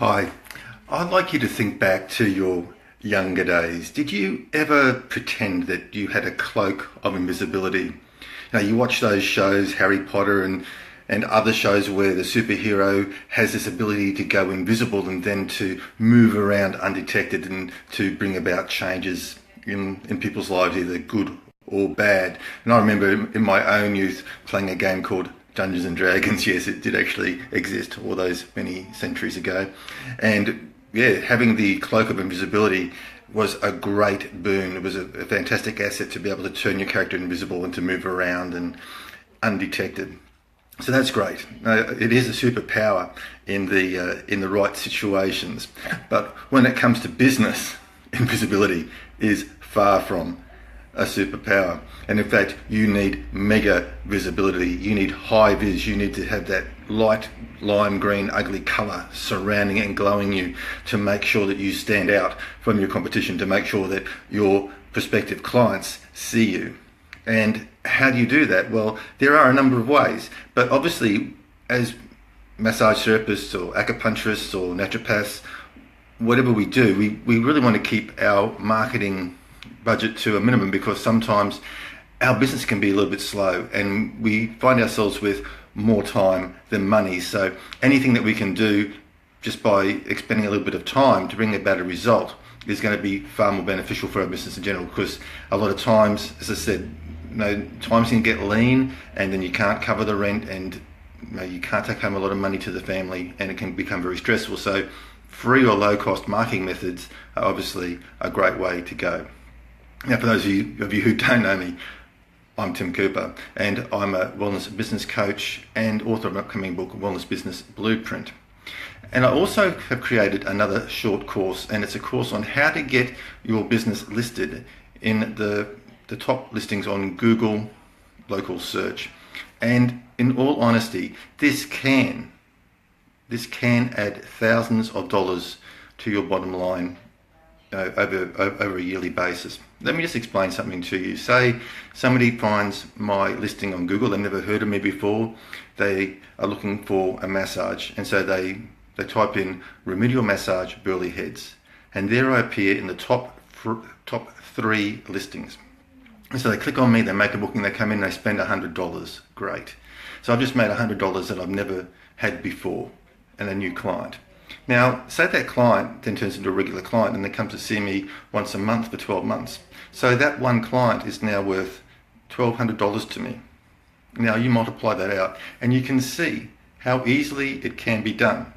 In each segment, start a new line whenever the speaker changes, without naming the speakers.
Hi, I'd like you to think back to your younger days. Did you ever pretend that you had a cloak of invisibility? You watch those shows, Harry Potter and other shows where the superhero has this ability to go invisible and then to move around undetected and to bring about changes in people's lives, either good or bad. And I remember in my own youth playing a game called Dungeons and Dragons. Yes, it did actually exist all those many centuries ago. And yeah, having the Cloak of Invisibility was a great boon. It was a fantastic asset to be able to turn your character invisible and to move around and undetected. So that's great. It is a superpower in the right situations. But when it comes to business, invisibility is far from a superpower. And in fact, you need mega visibility. You need high vis. You need to have that light lime green ugly color surrounding and glowing you to make sure that you stand out from your competition, to make sure that your prospective clients see you. And how do you do that? Well, there are a number of ways, but obviously as massage therapists or acupuncturists or naturopaths, whatever we do, we really want to keep our marketing budget to a minimum, because sometimes our business can be a little bit slow and we find ourselves with more time than money. So anything that we can do just by expending a little bit of time to bring about a result is going to be far more beneficial for our business in general, because a lot of times, as I said, times can get lean and then you can't cover the rent and you can't take home a lot of money to the family and it can become very stressful. So free or low cost marketing methods are obviously a great way to go. Now, for those of you who don't know me, I'm Tim Cooper, and I'm a wellness business coach and author of an upcoming book, Wellness Business Blueprint. And I also have created another short course, and it's a course on how to get your business listed in the top listings on Google local search. And in all honesty, this can add thousands of dollars to your bottom line over a yearly basis. Let me just explain something to you. Say somebody finds my listing on Google, they've never heard of me before, they are looking for a massage, and so they type in Remedial Massage Burleigh Heads, and there I appear in the top 3 listings. And so they click on me, they make a booking, they come in, they spend $100. Great. So I've just made $100 that I've never had before, and a new client. Now, say that client then turns into a regular client and they come to see me once a month for 12 months. So that one client is now worth $1,200 to me. Now you multiply that out and you can see how easily it can be done.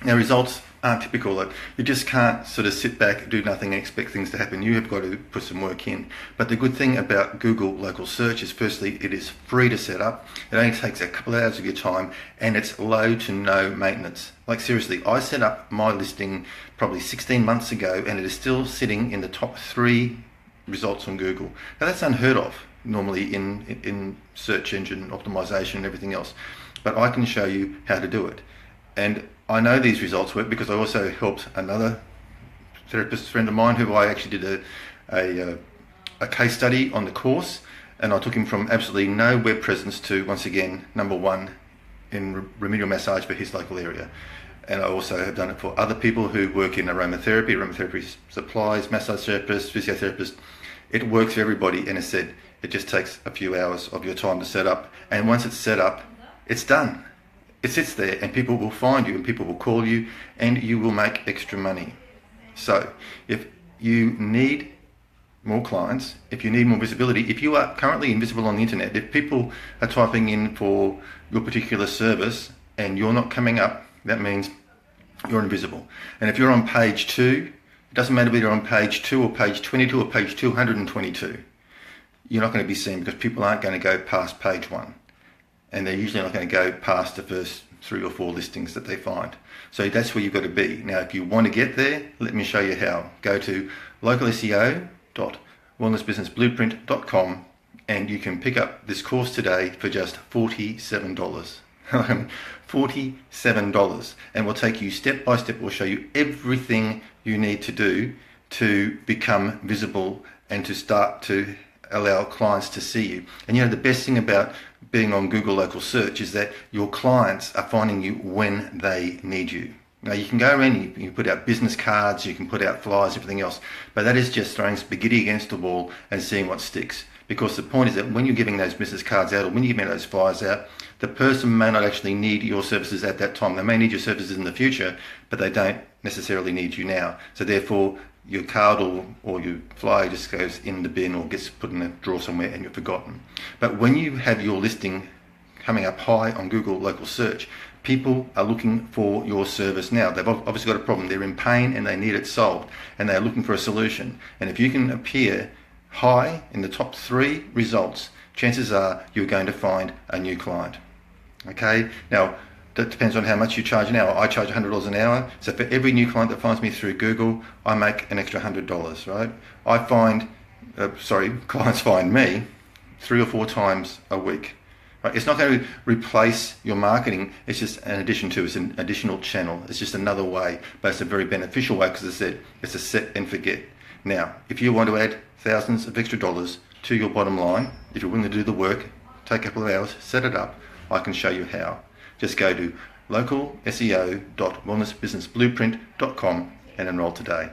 Now, results aren't typical. You just can't sort of sit back, do nothing and expect things to happen. You have got to put some work in. But the good thing about Google local search is, firstly, it is free to set up. It only takes a couple of hours of your time and it's low to no maintenance. Like seriously, I set up my listing probably 16 months ago and it is still sitting in the top 3 results on Google. Now that's unheard of normally in search engine optimization and everything else. But I can show you how to do it. And I know these results work because I also helped another therapist friend of mine who I actually did a case study on the course, and I took him from absolutely no web presence to, once again, #1 in remedial massage for his local area. And I also have done it for other people who work in aromatherapy supplies, massage therapists, physiotherapists. It works for everybody, and as I said, it just takes a few hours of your time to set up. And once it's set up, it's done. It sits there and people will find you and people will call you and you will make extra money. So if you need more clients, if you need more visibility, if you are currently invisible on the internet, if people are typing in for your particular service and you're not coming up, that means you're invisible. And if you're on page 2, it doesn't matter whether you're on page 2 or page 22 or page 222, you're not going to be seen because people aren't going to go past page 1. And they're usually not going to go past the first 3 or 4 listings that they find. So that's where you've got to be. Now, if you want to get there, let me show you how. Go to localseo.wellnessbusinessblueprint.com and you can pick up this course today for just $47. $47. And we'll take you step by step. We'll show you everything you need to do to become visible and to start to allow clients to see you. And the best thing about being on Google local search is that your clients are finding you when they need you. Now you can go around, you can put out business cards, you can put out flyers, everything else, but that is just throwing spaghetti against the wall and seeing what sticks. Because the point is that when you're giving those business cards out or when you're giving those flyers out, the person may not actually need your services at that time. They may need your services in the future, but they don't necessarily need you now. So therefore, your card or your flyer just goes in the bin or gets put in a drawer somewhere and you're forgotten. But when you have your listing coming up high on Google local search, people are looking for your service now. They've obviously got a problem. They're in pain and they need it solved and they're looking for a solution. And if you can appear high in the top 3 results, chances are you're going to find a new client. Okay, now that depends on how much you charge an hour. I charge $100 an hour, so for every new client that finds me through Google, I make an extra $100, right? I find, clients find me 3 or 4 times a week. Right? It's not going to replace your marketing, it's just an addition to, it's an additional channel, it's just another way, but it's a very beneficial way because as I said, it's a set and forget. Now, if you want to add thousands of extra dollars to your bottom line, if you're willing to do the work, take a couple of hours, set it up, I can show you how. Just go to localseo.wellnessbusinessblueprint.com and enroll today.